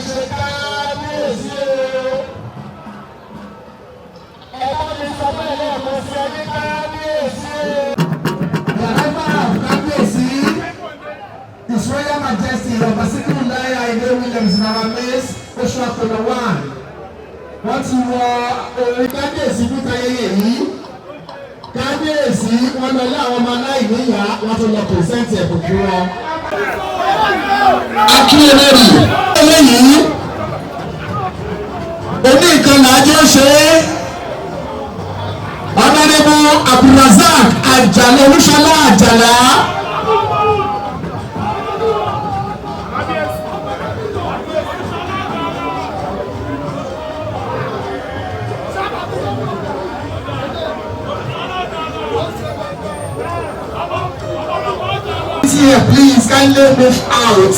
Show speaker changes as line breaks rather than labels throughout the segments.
ṣe kábíyèsí o. Ẹ̀kọ́ mi sọ bẹ́ẹ̀ lẹ́ẹ̀kan sí ẹni kábíyèsí o. His Royal Majesty Ọba Sikirullahi Ayinde Williams in our midst, Oṣù October 1. Wọ́n ti wọ orin kábíyèsí fún ayẹyẹ yìí. Kábíyèsí wọn lọ lé àwọn ọmọ aláìníyá wọn tó lọ pèsèntì ẹ̀bùn fún wọn. Akínyẹlẹ́rì eléyìí oní ìkànnì àjọ ṣe é. Honorable Abdulrasaq Ajala Olúṣọlá Àjàlá. Here, please kindly move out.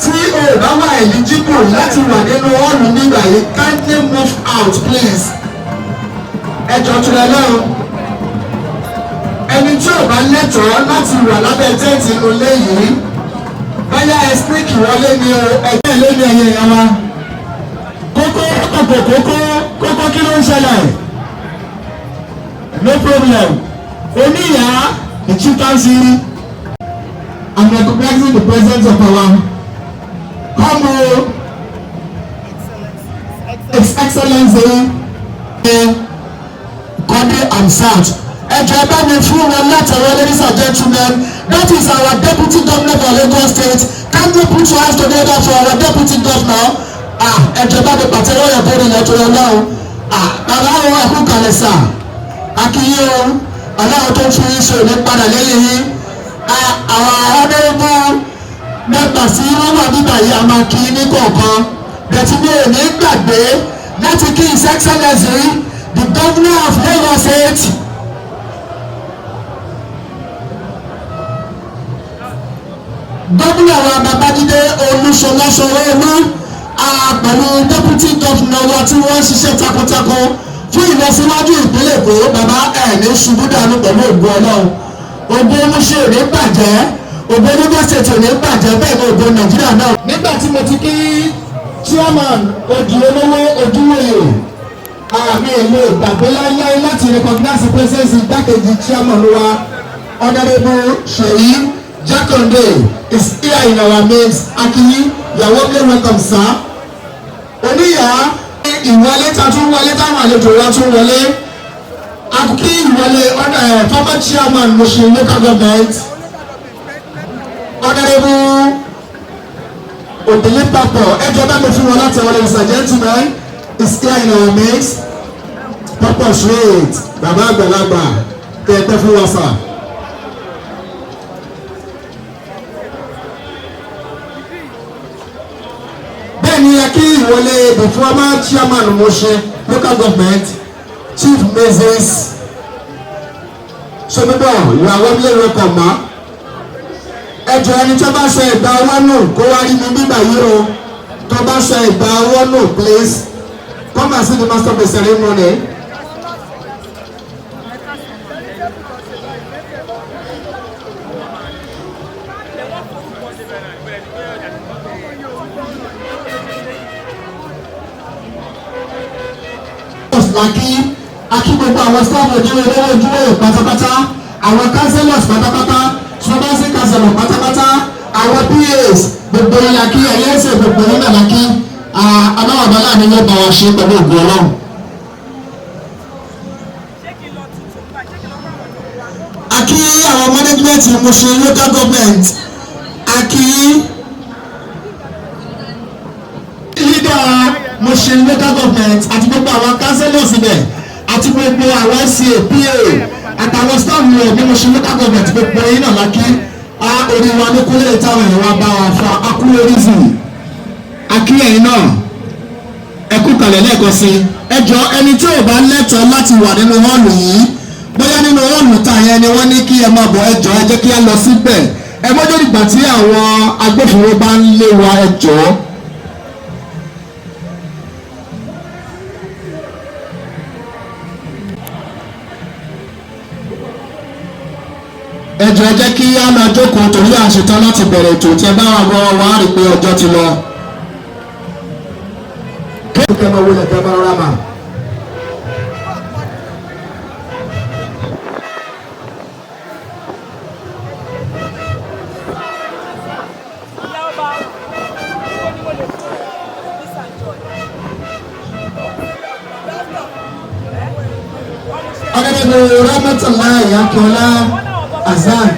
Tí o bá wà eligible láti wà nínú ọ̀nà nígbà yìí, kindly move out please. Ẹ jọ̀ọ́ tó lọ lọ́rùn. Ẹni tí ò bá lẹ́tọ̀ọ́ láti wà lábẹ́ tẹ́ǹtì inú ilé yìí, báyà ẹ sneak wọlé ni o, ẹgbẹ́ ilé ni ẹ̀yẹ ìyá wa. Kókó kí ló ń ṣẹlẹ̀? No problem. Oníyà ìtúkàsí. I'm recognizing the presence of our His Excellency Kode Hamzat. Ẹjọ́ bá mi fún wọn látẹ̀wọ́, ladies and gentlemen. That is our Deputy Governor for Lagos State. Can you put your hands together for our Deputy Governor? Ẹjọ́ bá mi pàtẹ́wọ́ yẹn bóde lẹ́tọ́ yẹn náà. Bàbá wọn ẹ̀kú kalẹ̀ sà. Akíyé o, aláwọ̀ tó ń fún yín ṣe òní padà lẹ́yìn yín. Àwọn ọ̀dọ́gbọ́n mẹ́ta sí wọ́n wà nígbà yìí a máa kí ní kọ̀ọ̀kan. Bẹ̀tí mi ò ní gbàgbé láti kí His Excellency the Governor of Lagos State. Gómìnà wa Babájídé Olúṣọlá Sanwó-Olú pẹ̀lú Deputy Governor wa tí wọ́n ṣiṣẹ́ takuntakun fún ìlọsíwájú ìpínlẹ̀ Èkó. Bàbá ẹ̀ ní ṣubú dànù pẹ̀lú ògùn Ọlọ́run. Ògo Olúṣe ò ní bàjẹ́, ògo Lagos State ò ní bàjẹ́, bẹ́ẹ̀ ni ògo Nàìjíríà náà. Nígbà tí mo ti kí chairman Odi Olówó Ojúwòye, àmì èlò ìgbàgbé láyé láti recognize the presence igbákejì chairman wa Honorable Ṣèyí Jákàndé is here in our midst. Akiyi, you are warmly welcome, sir. Oníyà ìwọlé ta tún wọlé táwọn àlejò wa tún wọlé. Akí ìwọlé former chairman Mushin local government Honorable Odele Papo. Ẹjọ́ bá mi fún wọn láti wọlé, Mr. Gentleman is here in our midst. Papo straight bàbá àgbàlagbà kẹ̀kẹ́ fún wa sà. Bẹ́ẹ̀ni akí ìwọlé the former chairman Mushin local government Chief Mrs. Somibo, you are warmly welcome, ma. Ẹjọ́ ẹni tó bá ṣe ìgbà owó nù kó wá rí mi nígbà yìí o. Tó bá ṣe ìgbà owó nù, please come and see the master of the ceremony. Akí gbogbo àwọn staff ojúwèé pátápátá, àwọn councillors pátápátá, supervising councillor pátápátá, àwọn PAs gbogbo yín la kí, ẹ̀yẹ́ ẹ̀sẹ̀ gbogbo yín náà la kí. Aláwọ̀ bá láàrin ló bá wa ṣe pẹ̀lú ògùn Ọlọ́run. Akí àwọn management Mushin local government, akí leader Mushin local government àti gbogbo àwọn councillors ibẹ̀ àti gbogbo àwọn CAPA àtàwọn staff rẹ̀ ní Mushin local government gbogbo yín náà lákì. Orí wa ní kúlẹ̀ táwọn èèyàn wa bá wa fa akúlórísì. Akí ẹ̀yin náà ẹ kú kalẹ̀ lẹ́ẹ̀kan sí. Ẹjọ́ ẹni tí ò bá lẹ́tọ̀ọ́ láti wà nínú họ́ọ̀lù yìí, bóyá nínú họ́ọ̀lù tà yẹn ni wọ́n ní kí ẹ máa bọ̀, ẹjọ́ ẹ jẹ́ kí á lọ síbẹ̀. Ẹ mọ́jọ́ nígbà tí àwọn agbófinró bá ń lé wa, ẹjọ́. Ẹjọ́ ẹ jẹ́ kí á máa jókòó torí àṣetán láti bẹ̀rẹ̀ ètò tí ẹ bá wà gbọ́ wá rí pé ọjọ́ ti lọ. kẹ́mọ̀ wọlé kẹ́mọ̀ rámà. Honorable Rahmatullahi Akinola Hasan,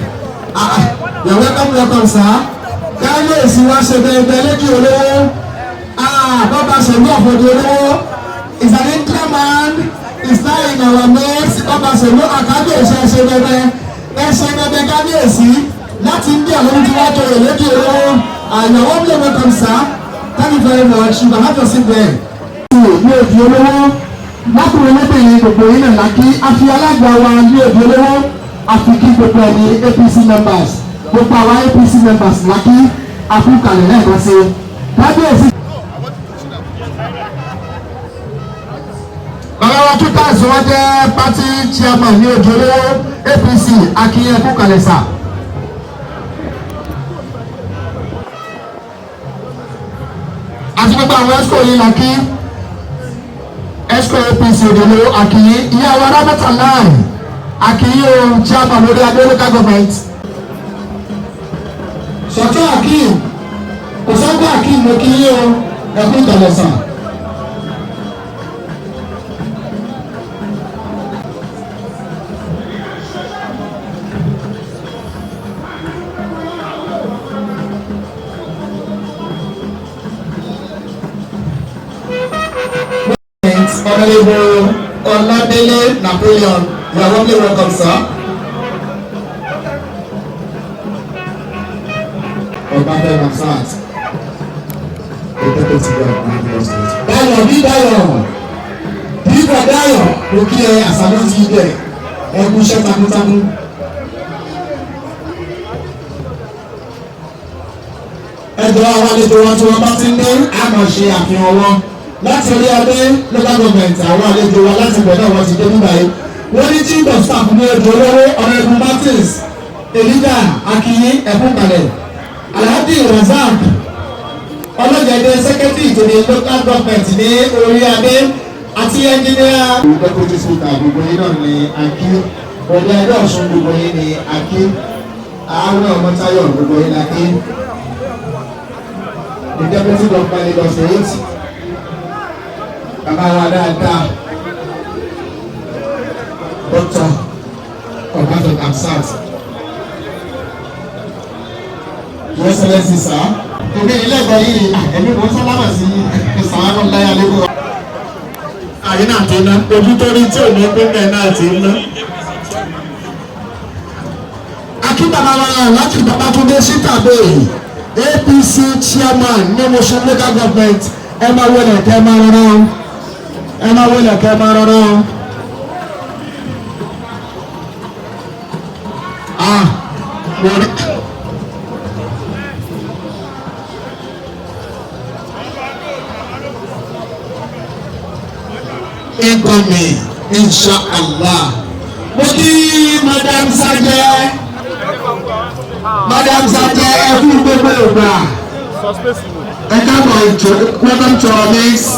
you're welcome sir. Káyọ̀sí wá ṣe bẹ́ẹ̀ lẹ́kì olówó. Bàbá Ṣèlú Àfọ̀dé olówó is an income man, is now in our midst. Bàbá Ṣèlú Àkábíyèsí ṣe bẹ́ẹ̀ Kábíyèsí láti ń bí àwọn ohun tí wọ́n tó rẹ̀ lẹ́kì olówó. You're warmly welcome sir. Thank you very much. You can have your seat there. Ní òbí olówó lákùnrin lébìnrin gbogbo yìí nà lákì àfi alága wa ní òbí olówó àfikí gbogbo ẹni APC members gbogbo àwọn APC members lákì àfúkàlẹ̀ náà kan sí Kábíyèsí. bàbá wa tún tàṣí wọn jẹ́ party chairman ní òbí olówó APC akínyẹ àfúkàlẹ̀ sà. àti gbogbo àwọn ẹ̀sùn yìí lákì. Esco APC Odolo Akiyi ìyá wa Rahmatullahi Akiyi o chairman lórí Adó local government. Sọ̀tún Akeem Òṣogbo Akeem mo kí yín o ẹkún ìtàlẹ̀sàn. Honorable Oladele Napoleon, you are warmly welcome, sir. Ọbáfẹ́ Ramsat, the deputy governor of Lagos State. Dayo bí Dayo ló kí ẹ àṣàlọ́ ti ibẹ̀ ẹkún iṣẹ́ takuntakun. Ẹjọ́ àwọn àlejò wọn tí wọ́n bá ti ní àmọ̀ ṣe àfihàn wọn. Láti orí Adé local government àwọn àlejò wa láti bọ̀ náà wọ́n ti dé nígbà yìí. Wọ́n ní chief of staff ní ètò olówó Honorable Martins Elijah Akiyi Ẹ̀kúnkalẹ̀ Alhaji Razak Ọlọ́jẹ̀dẹ̀ secretary ìtòní local government ní orí Adé àti engineer. Deputy speaker gbogbo yìí náà ni Aki Ọ̀dẹ Ẹgbẹ́ Ọ̀ṣun gbogbo yìí ni Aki Àwọn Ọmọtáyọ̀ gbogbo yìí ni Aki the deputy governor Lagos State. Bàbá wa dáadáa Dr. Ọbáfẹ́ Ramsat Your Excellency sir. Èmi ìlẹ́gbẹ̀ẹ́ yìí ẹ̀mí kò sálámà sí ìsàánú láyà lẹ́kọ̀ọ́. Àyè náà ti ná ojú tó rí tí ò ní pínpín náà ti ná. Akínbàbá wa láti Babátúndé Sítàbé APC chairman ní Mùsùlùmí local government ẹ máa wọlé ẹ̀kẹ́ ẹ máa rọrọ ẹ máa wọlé ẹ̀kẹ́ ẹ máa rọrọ. Incoming, inshallah. Mo kí Madam Sajẹ ẹkú gbogbo ìgbà. Ẹ káàbọ̀ ìjọ welcome to our midst.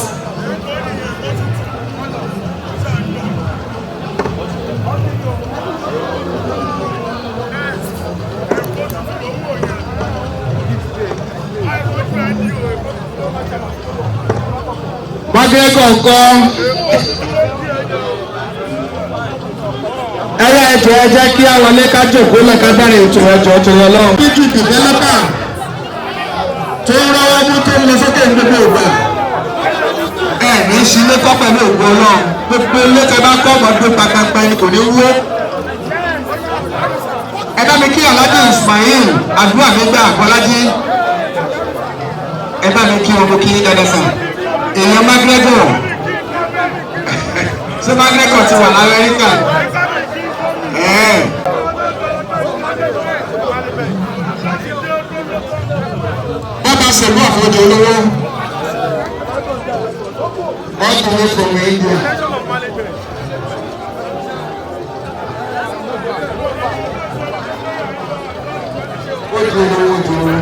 Mágẹ́ kọ̀ọ̀kan. Ẹ̀rọ ẹ̀jọ̀ ẹ jẹ́ kí àwọn ilé ká jòkó lẹ́ka bẹ̀rẹ̀ ètò ẹ̀jọ̀ tó yọ lọ́wọ́. Bíjì dìbẹ́lẹ́pà tó ń rọwọ́ mú tó ń lọ sókè ní gbogbo ìgbà. Ẹ ní í ṣí lẹ́kọ́ pẹ̀lú ògbó Ọlọ́run. Gbogbo ilé tẹ bá kọ́ ọmọdé pàpàpà ni kò ní wó. Ẹ bá mi kí Alhaji Ismail àdúrà nígbà Bọ́lájí. Ẹ bá mi kí ọmọ kí dáadáa sàn. Èèyàn Mágírẹ́gọ̀. Ṣé Mágírẹ́gọ̀ ti wà l'Amẹ́ríkà? Bàbá Ṣèlú Àfọ̀dé olówó all the way from India. Ó di olówó.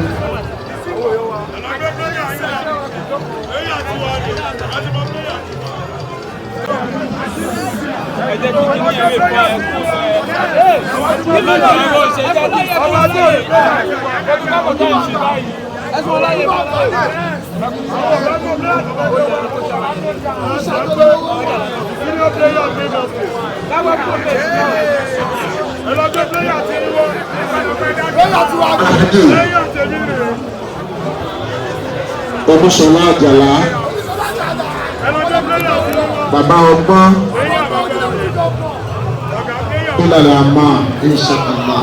Olúṣọlá Àjàlá, bàbá ọgbọ́n, ìlànà àmà ìṣàkàlà,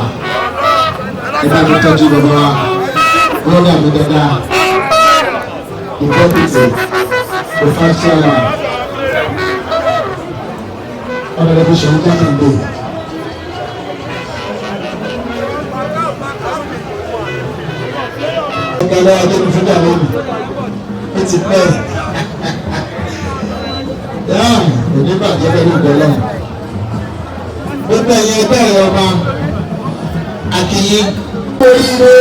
ìbá mi tọ́jú bàbá lọ́dà mi dáadáa, ìgbọ́pìtì, ìfàṣẹ́ra, ọ̀dọ̀ ẹ̀bí ṣòwò jáde ń bò. Ọ̀gá lọ́wọ́ tó ń fún dà lónìí, ó ti pẹ́. Yáà, òní bàjẹ́ pẹ̀lú ìgbọ́lọ́. Gbogbo ẹ̀yẹ ẹgbẹ́ ẹ̀rọ ọba Akínyí. Oríire.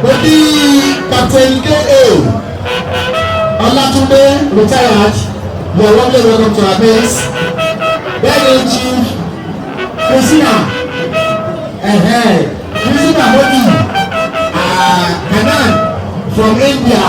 Mo ní Captain K.A. Ọlátúndé retired. You are warmly welcome to our base. Then Chief Christina. Christina Modi. Kanan from India.